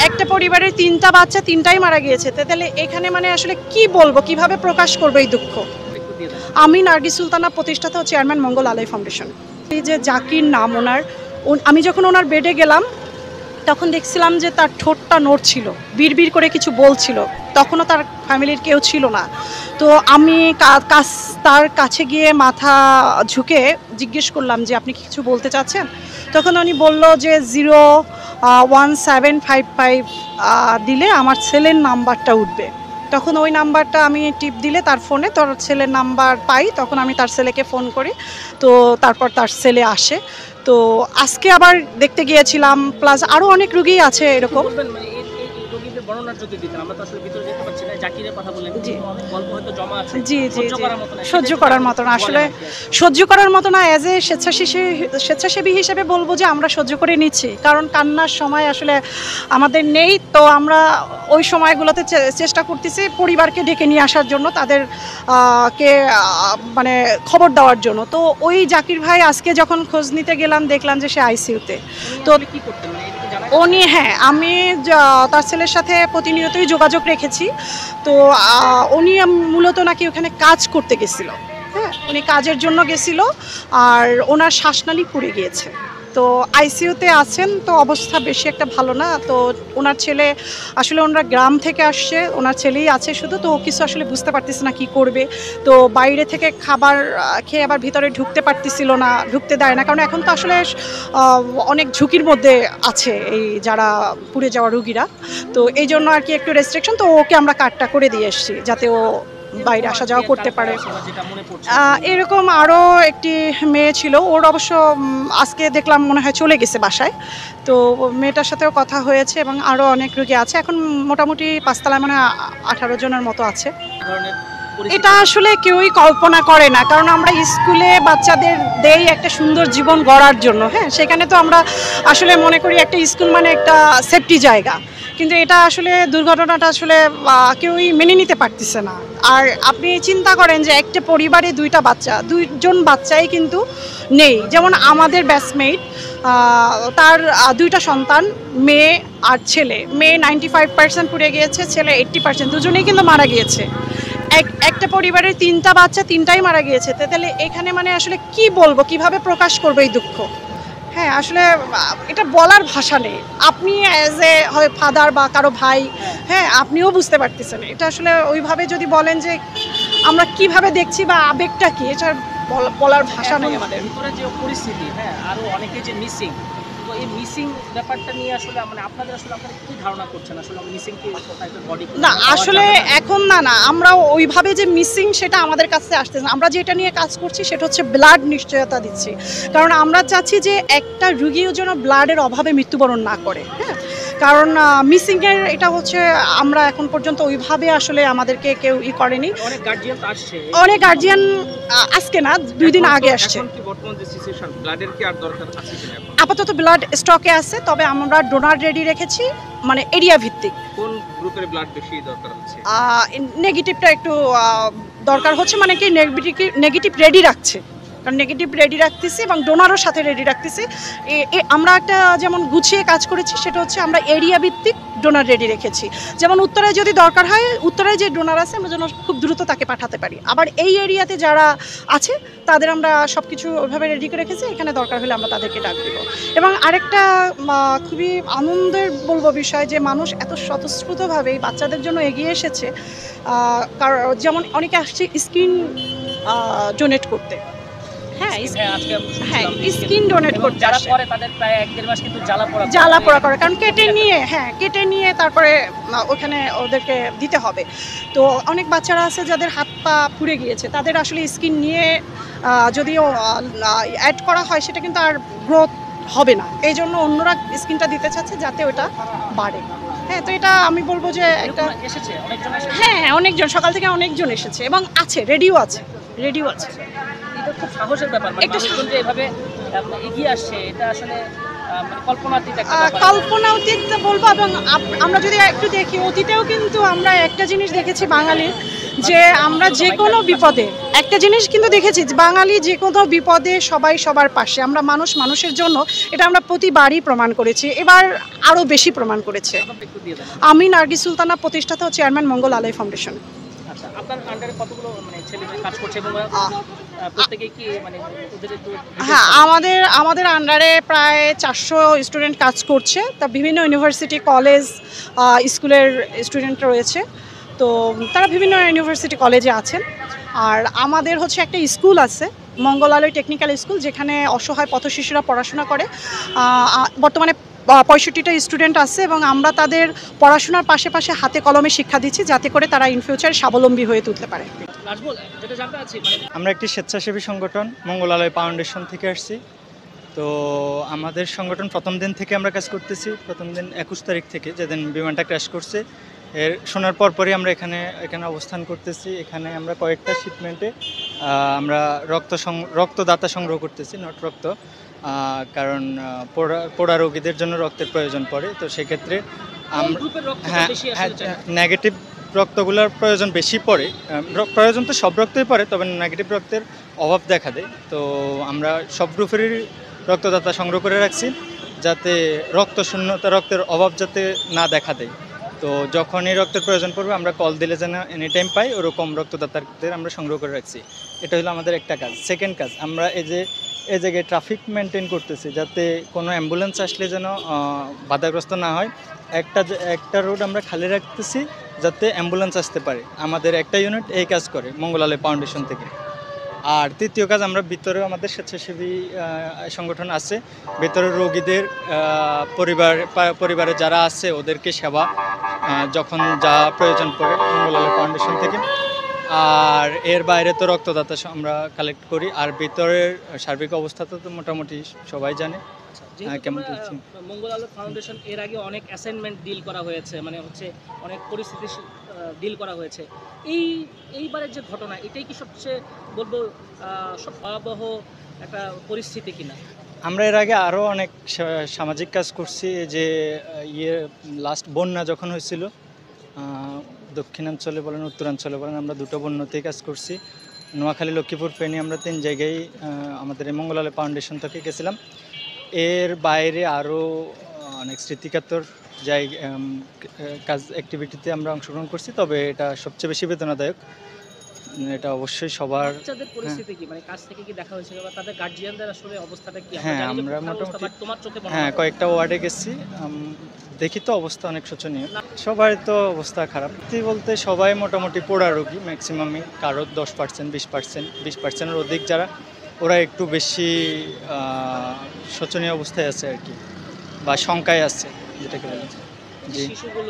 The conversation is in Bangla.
একটা পরিবারের 3টা বাচ্চা 3টাই মারা গিয়েছে, তাহলে এখানে মানে আসলে কি বলবো, কিভাবে প্রকাশ করবো এই দুঃখ। আমি নার্গিস সুলতানা, প্রতিষ্ঠাতা ও চেয়ারম্যান মঙ্গল আলাই ফাউন্ডেশন। এই যে জাকির নাম ওনার, আমি যখন ওনার বেডে গেলাম তখন দেখছিলাম যে তার ঠোঁটটা নড়ছিল, বিড়বিড় করে কিছু বলছিল, তখনও তার ফ্যামিলির কেউ ছিল না। তো আমি তার কাছে গিয়ে মাথা ঝুঁকে জিজ্ঞেস করলাম যে আপনি কি কিছু বলতে চাচ্ছেন। তখন উনি বলল যে 01755 দিলে আমার ছেলের নাম্বারটা উঠবে। তখন ওই নাম্বারটা আমি টিপ দিলে তার ফোনে তোর ছেলের নাম্বার পাই, তখন আমি তার ছেলেকে ফোন করি, তো তারপর তার ছেলে আসে। তো আজকে আবার দেখতে গিয়েছিলাম, প্লাস আরও অনেক রুগী আছে এরকম। সহ্য করার মতো না, আসলে সহ্য করার মতো না। অ্যাজ এ স্বেচ্ছাসেবী হিসেবে বলবো যে আমরা সহ্য করে নিচ্ছি, কারণ কান্নার সময় আসলে আমাদের নেই। তো আমরা ওই সময়গুলোতে চেষ্টা করতেছি পরিবারকে ডেকে নিয়ে আসার জন্য, তাদের কে মানে খবর দেওয়ার জন্য। তো ওই জাকির ভাই আজকে যখন খোঁজ নিতে গেলাম দেখলাম যে সে আইসিইউতে। তো উনি, হ্যাঁ, আমি তার ছেলের সাথে প্রতিনিয়তই যোগাযোগ রেখেছি। তো উনি মূলত নাকি ওখানে কাজ করতে গেছিল, হ্যাঁ, উনি কাজের জন্য গেছিল, আর ওনার শ্বাসনালী পুড়ে গিয়েছে। তো আইসিইউতে আছেন, তো অবস্থা বেশি একটা ভালো না। তো ওনার ছেলে আসলে, ওনারা গ্রাম থেকে আসছে, ওনার ছেলেই আছে শুধু, তো কিছু আসলে বুঝতে পারতেছে না কি করবে। তো বাইরে থেকে খাবার খেয়ে আবার ভিতরে ঢুকতে পারতেছিল না, ঢুকতে দেয় না, কারণ এখন তো আসলে অনেক ঝুঁকির মধ্যে আছে এই যারা পুড়ে যাওয়া রুগীরা। তো এই জন্য আর কি একটু রেস্ট্রিকশন। তো ওকে আমরা কার্ডটা করে দিয়ে এসেছি যাতে ও বাইরে আসা যাওয়া করতে পারে। এরকম আরও একটি মেয়ে ছিল, ওর অবশ্য আজকে দেখলাম মনে হয় চলে গেছে বাসায়। তো মেয়েটার সাথেও কথা হয়েছে, এবং আরও অনেক রোগী আছে। এখন মোটামুটি 5 তলায় মানে 18 জনের মতো আছে। এটা আসলে কেউই কল্পনা করে না, কারণ আমরা স্কুলে বাচ্চাদের দেই একটা সুন্দর জীবন গড়ার জন্য, হ্যাঁ, সেখানে তো আমরা আসলে মনে করি একটা স্কুল মানে একটা সেফটি জায়গা, কিন্তু এটা আসলে দুর্ঘটনাটা আসলে কেউই মেনে নিতে পারতেছে না। আর আপনি চিন্তা করেন যে একটা পরিবারে 2টা বাচ্চা, 2জন বাচ্চাই কিন্তু নেই। যেমন আমাদের ব্যাচমেট, তার 2টা সন্তান, মেয়ে আর ছেলে। মেয়ে 95% পুড়ে গিয়েছে, ছেলে 80%, দুজনেই কিন্তু মারা গিয়েছে। একটা পরিবারের 3টা বাচ্চা 3টাই মারা গিয়েছে, তাহলে এখানে মানে আসলে কি বলবো, কিভাবে প্রকাশ করবো এই দুঃখ। হ্যাঁ, আসলে এটা বলার ভাষা নেই। আপনি অ্যাজ এ হয় ফাদার বা কারো ভাই, হ্যাঁ, আপনিও বুঝতে পারতেছেন। এটা আসলে ওইভাবে যদি বলেন যে আমরা কিভাবে দেখছি বা আবেগটা কি, এটা বলার ভাষা নেই আমাদের। ভিতরে যে পরিস্থিতি, হ্যাঁ, আরো অনেকে যে মিসিং, তো এই মিসিং ব্যাপারটা নিয়ে আসলে মানে আপনারা কি ধারণা করছেন? আসলে মিসিং কি বডি না, আসলে এখন না আমরা ওইভাবে যে মিসিং সেটা আমাদের কাছে আসতেছে না। আমরা যেটা নিয়ে কাজ করছি সেটা হচ্ছে ব্লাড নিশ্চয়তা দিচ্ছি, কারণ আমরা চাচ্ছি যে একটা রুগীও যেন ব্লাডের অভাবে মৃত্যুবরণ না করে, হ্যাঁ। কারণ মিসিংয়ের এটা হচ্ছে আমরা এখন পর্যন্ত ওইভাবে আসলে আমাদেরকে কেউ করেনি। অনেক গার্জিয়ান আজকে না 2 দিন আগে আসছে। আপাতত ব্লাড স্টকে আছে, তবে আমরা ডোনার রেডি রেখেছি, মানে এরিয়া ভিত্তিক। কোন গ্রুপের ব্লাড বেশি দরকার হচ্ছে? নেগেটিভটা একটু দরকার হচ্ছে, মানে কি নেগেটিভ রেডি রাখছে, কারণ নেগেটিভ রেডি রাখতেছি এবং ডোনারও সাথে রেডি রাখতেছি। আমরা একটা যেমন গুছিয়ে কাজ করেছি, সেটা হচ্ছে আমরা এরিয়া ভিত্তিক ডোনার রেডি রেখেছি। যেমন উত্তরায় যদি দরকার হয়, উত্তরায় যে ডোনার আছে আমরা যেন খুব দ্রুত তাকে পাঠাতে পারি। আবার এই এরিয়াতে যারা আছে তাদের আমরা সব কিছু ওইভাবে রেডি করে রেখেছি, এখানে দরকার হলে আমরা তাদেরকে ডাক দেব। এবং আরেকটা খুবই আনন্দের বলবো বিষয়, যে মানুষ এত স্বতঃস্ফূর্তভাবে বাচ্চাদের জন্য এগিয়ে এসেছে। যেমন অনেকে আসছে স্কিন ডোনেট করতে, হ্যাঁ, স্কিন ডোনেট করতে যারা করে তাদের প্রায় 1-1.5 মাস কিন্তু জ্বালা পোড়া করে, কারণ কেটে নিয়ে তারপরে ওখানে ওদেরকে দিতে হবে। তো অনেক বাচ্চারা আছে যাদের হাত পা পুড়ে গিয়েছে, তাদের আসলে স্কিন নিয়ে যদিও অ্যাড করা হয় সেটা কিন্তু আর গ্রোথ হবে না, এই জন্য অন্যরা স্কিনটা দিতে চাচ্ছে যাতে ওটা বাড়ে। হ্যাঁ, তো এটা আমি বলবো যে একটা হ্যাঁ, অনেকজন সকাল থেকে অনেকজন এসেছে এবং আছে, রেডিও আছে। এটা খুব সাহসের ব্যাপার, মানে মানুষজন যে এভাবে এগিয়ে আসছে, এটা আসলে কল্পনাতীত একটা ব্যাপার। কল্পনাতীত বলবো। এবং আমরা যদি একটু দেখি, অতীতেও কিন্তু আমরা একটা জিনিস দেখেছি বাঙালির, যে আমরা যে কোনো বিপদে, একটা জিনিস কিন্তু দেখেছি যে বাঙালি যে কোনো বিপদে সবাই সবার পাশে, আমরা মানুষ মানুষের জন্য, এটা আমরা প্রতিবারই প্রমাণ করেছি, এবার আরও বেশি প্রমাণ করেছে। একটু দিয়ে দেন। আমি নার্গিস সুলতানা, প্রতিষ্ঠাতা ও চেয়ারম্যান মঙ্গল আলাই ফাউন্ডেশন। আচ্ছা, আপনার আন্ডারে কতগুলো মানে ছেলে মেয়ে কাজ করছে এবং প্রত্যেকে কি মানে ওদের একটু হ্যাঁ, আমাদের আন্ডারে প্রায় 400 স্টুডেন্ট কাজ করছে, তা বিভিন্ন ইউনিভার্সিটি, কলেজ, স্কুলের স্টুডেন্ট রয়েছে, তো তারা বিভিন্ন ইউনিভার্সিটি কলেজে আছেন। আর আমাদের হচ্ছে একটা স্কুল আছে, মঙ্গলালয় টেকনিক্যাল স্কুল, যেখানে অসহায় পথ শিশুরা পড়াশোনা করে। বর্তমানে 65টা স্টুডেন্ট আছে এবং আমরা তাদের পড়াশোনার পাশে হাতে কলমে শিক্ষা দিচ্ছি, যাতে করে তারা ইন ফিউচার স্বাবলম্বী হয়ে তুলতে পারে। রাজবল যেটা জানতে চাচ্ছি মানে আমরা একটি স্বেচ্ছাসেবী সংগঠন মঙ্গলালয় ফাউন্ডেশন থেকে আসছি। তো আমাদের সংগঠন প্রথম দিন থেকে আমরা কাজ করতেছি, প্রথম দিন 21 তারিখ থেকে, যেদিন বিমানটা ক্র্যাশ করছে, এর শোনার পরপরই আমরা এখানে অবস্থান করতেছি। এখানে আমরা কয়েকটা শিপমেন্টে আমরা রক্তদাতা সংগ্রহ করতেছি, নট রক্ত, কারণ পোড়া রোগীদের জন্য রক্তের প্রয়োজন পড়ে। তো সেক্ষেত্রে গ্রুপের রক্ত হ্যাঁ বেশি আসলে চাই। নেগেটিভ রক্তগুলোর প্রয়োজন বেশি পড়ে। প্রয়োজন তো সব রক্তই পড়ে, তবে নেগেটিভ রক্তের অভাব দেখা দেয়। তো আমরা সব গ্রুপেরই রক্তদাতা সংগ্রহ করে রাখছি, যাতে রক্তের অভাব যাতে না দেখা দেয়। তো যখনই রক্তের প্রয়োজন পড়বে আমরা কল দিলে যেন এনি টাইম পাই, ওরকম রক্তদাতাদের আমরা সংগ্রহ করে রাখছি। এটা হলো আমাদের একটা কাজ। সেকেন্ড কাজ, আমরা এই জায়গায় ট্রাফিক মেনটেন করতেছি, যাতে কোনো অ্যাম্বুলেন্স আসলে যেন বাধাগ্রস্ত না হয়। একটা রোড আমরা খালি রাখতেছি, যাতে অ্যাম্বুলেন্স আসতে পারে। আমাদের একটা ইউনিট এই কাজ করে মঙ্গলালয় ফাউন্ডেশন থেকে। আর তৃতীয় কাজ, আমরা ভিতরেও আমাদের স্বেচ্ছাসেবী সংগঠন আছে, ভিতরের রোগীদের পরিবারে যারা আছে ওদেরকে সেবা যখন যা প্রয়োজন পড়ে মঙ্গলালয় ফাউন্ডেশন থেকে। আর এর বাইরে তো রক্তদাতা আমরা কালেক্ট করি। আর ভিতরের সার্বিক অবস্থা তো মোটামুটি সবাই জানে কেমন চলছে। মঙ্গল আলো ফাউন্ডেশন এর আগে অনেক অ্যাসাইনমেন্ট ডিল করা হয়েছে, মানে হচ্ছে অনেক পরিস্থিতি ডিল করা হয়েছে। এইবারের যে ঘটনা, এটাই কি সবচেয়ে বলবো সব ভয়াবহ একটা পরিস্থিতি কিনা? আমরা এর আগে আরও অনেক সামাজিক কাজ করছি। যে লাস্ট বন্যা যখন হয়েছিল, দক্ষিণাঞ্চলে বলেন উত্তরাঞ্চলে বলেন, আমরা দুটো বন্যাতেই কাজ করছি। নোয়াখালী, লক্ষ্মীপুর, ফেনী, আমরা 3 জায়গায় আমাদের এই মঙ্গলালয় ফাউন্ডেশন থেকে গেছিলাম। এর বাইরে আরও অনেক স্মৃতিকাতর কাজ অ্যাক্টিভিটিতে আমরা অংশগ্রহণ করছি, তবে এটা সবচেয়ে বেশি বেদনাদায়ক। এটা অবশ্যই সবার। বাচ্চাদের পরিস্থিতি কি, মানে কাছ থেকে কি দেখা হয়েছে বা তাদের গার্জিয়ানদের আসলে অবস্থাটা কি? হ্যাঁ, জানি যে আমরা অবস্থা, মোটামুটি but তোমার চোখে মনে হ্যাঁ হয়? কয়েকটা ওয়ার্ডে গেছি, দেখি তো অবস্থা অনেক শোচনীয়। সবাই তো অবস্থা খারাপ বলতে সবাই মোটামুটি পোড়া রোগী ম্যাক্সিমামই, কারো 10%, 20%, 20%-এর অধিক যারা, ওরা একটু বেশি শোচনীয় অবস্থায় আছে আর কি, বা শঙ্কায় আছে যেটাকে বলে। জি। শিশুগুলো